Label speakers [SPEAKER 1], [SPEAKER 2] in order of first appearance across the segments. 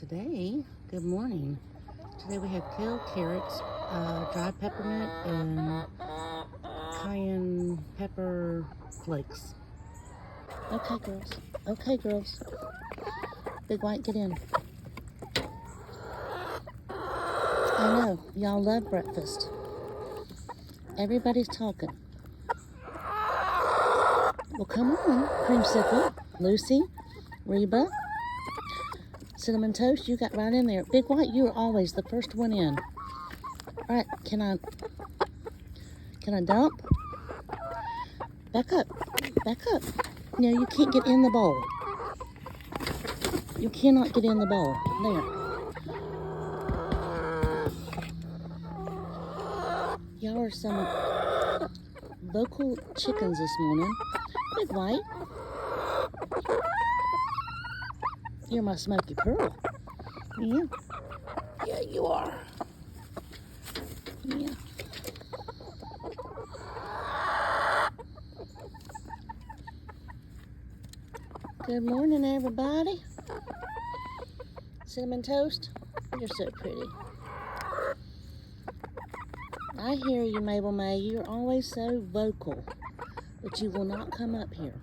[SPEAKER 1] Today, good morning. Today we have kale, carrots, dried peppermint, and cayenne pepper flakes. Okay, girls. Okay, girls. Big White, get in. I know, y'all love breakfast. Everybody's talking. Well, come on, Creamsicle, Lucy, Reba, Cinnamon Toast, you got right in there. Big White, you're always the first one in. All right, can I dump? Back up. No, you can't get in the bowl. You cannot get in the bowl. There. Y'all are some local chickens this morning. Big White. You're my smoky pearl. Yeah. Yeah, you are. Yeah. Good morning, everybody. Cinnamon Toast, you're so pretty. I hear you, Mabel May. You're always so vocal, but you will not come up here.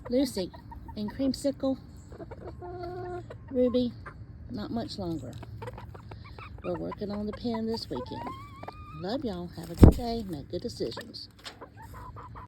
[SPEAKER 1] Lucy and Creamsicle, Ruby, not much longer. We're working on the pen this weekend. Love y'all. Have a good day. Make good decisions.